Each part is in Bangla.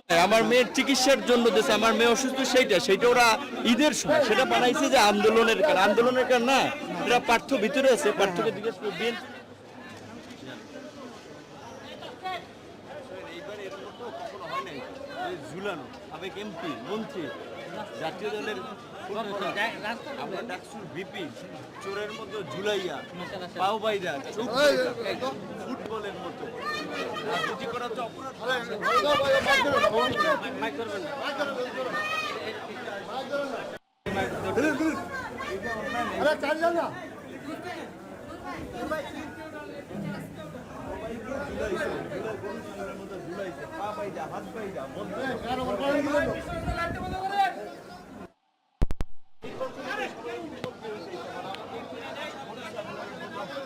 আমার মেয়ের চিকিৎসার জন্য দেশে আমার মেয়ে অসুস্থ সেইটা ওরা ঈদের সময় সেটা বানাইছে যে আন্দোলনের কারণ না, এটা পাঠ্য ভিতরে আছে, পাঠ্যকে জিজ্ঞেস করবেন। এইবার এর মতো কখনো হয় নাই ঝুলানো সাবেক এমপি মন্ত্রী জাতীয় দলের আমরা ডাকসুর ভিপি চোরের মতো ঝুলাইয়া পাও বাইরা ফুটবলের মতো রাজনীতি করা তো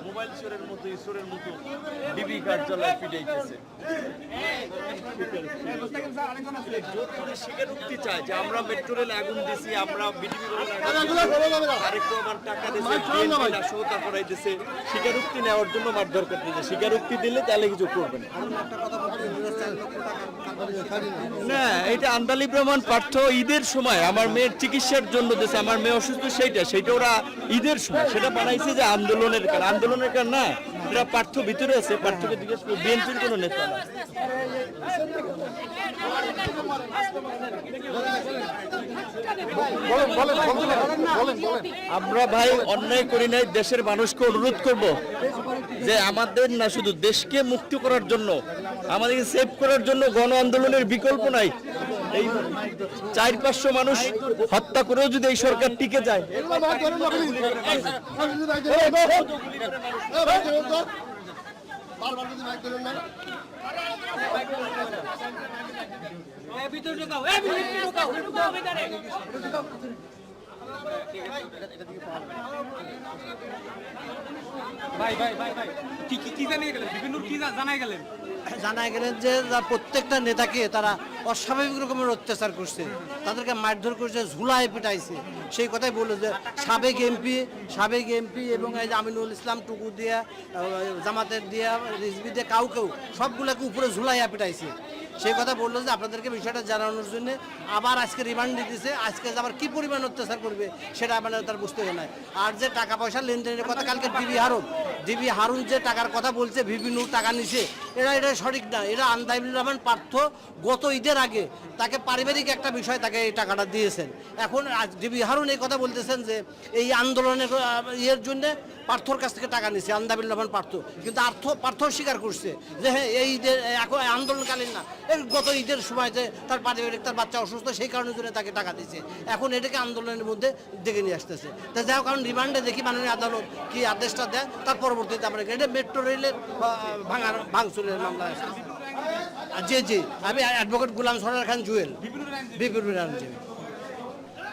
মোবাইল চোরের মতো ঈশ্বরের মতো ডিবি কার্যালয় পিটাইতেছে। স্বীকারোক্তি চায় যে আমরা মেট্রো রেলে আগুন দিছি, আমরা বিডিবি আরেকটু আমার টাকা দিয়েছে, সহতা করাইতেছে, স্বীকারোক্তি নেওয়ার জন্য মারধর করতেছে। স্বীকারোক্তি দিলে তাহলে কিছু করবে না। এটা আন্দালি প্রমাণ পাঠ্য ঈদের সময় আমার মেয়ের চিকিৎসার জন্য দেশে আমার মেয়ে অসুস্থ সেইটা ওরা ঈদের সময় সেটা বানাইছে যে আন্দোলনের কারণ না, এটা পাঠ্য ভিতরে আছে, পাঠ্যকে জিজ্ঞেস করবেন। বিএনপির কোনো নেতা না। আমরা ভাই অন্যায় করি নাই, দেশের মানুষকে অনুরোধ করব যে আমাদের না শুধু দেশকে মুক্তি করার জন্য, আমাদেরকে সেভ করার জন্য গণ আন্দোলনের বিকল্প নাই। এই 400-500 মানুষ হত্যা করেও যদি এই সরকার টিকে যায়, জানাই গেলেন যে প্রত্যেকটা নেতাকে তারা অস্বাভাবিক রকমের অত্যাচার করছে, তাদেরকে মারধর করছে, ঝুলায় পিটাইছে। সেই কথাই বললো যে সাবেক এমপি এবং এই যে আমিনুল ইসলাম টুকু দিয়া, জামাতের দিয়া, রিজভি দিয়ে কাউকেও সবগুলোকে উপরে ঝুলাইয়া পিটাইছে। সেই কথা বললো যে আপনাদেরকে বিষয়টা জানানোর জন্য আবার আজকে রিমান্ড দিতেছে। আজকে আবার কি পরিমাণ অত্যাচার করবে সেটা আপনারা তার বুঝতে হবে না। আর যে টাকা পয়সা লেনদেনের কথা কালকে ডিবি হারুন যে টাকার কথা বলছে, ভিপি নূর টাকা নিছে, এটা সঠিক না। এটা আন্দাইবুর রহমান পার্থ গত ঈদের আগে তাকে পারিবারিক একটা বিষয় তাকে এই টাকাটা দিয়েছেন। এখন ডিবি হারুন এই কথা বলতেছেন যে এই আন্দোলনের ইয়ের জন্য পার্থর কাছ থেকে টাকা নিছে আন্দাবিল রহমান পার্থ, কিন্তু পার্থ স্বীকার করছে যে হ্যাঁ এই ঈদের এখন আন্দোলনকালীন না, এই গত ঈদের সময় যে তার পারিবারিক তার বাচ্চা অসুস্থ সেই কারণের জন্য তাকে টাকা দিচ্ছে। এখন এটাকে আন্দোলনের মধ্যে ডেকে নিয়ে আসতেছে। তা যাই হোক, কারণ রিমান্ডে দেখি মাননীয় আদালত কি আদেশটা দেয়, তার পরবর্তীতে আমরা এটা মেট্রো রেলের ভাঙচুরের মামলা আছে। জি আমি অ্যাডভোকেট গোলাম সরদার খান জুয়েল, বিপিন আইনজীবী।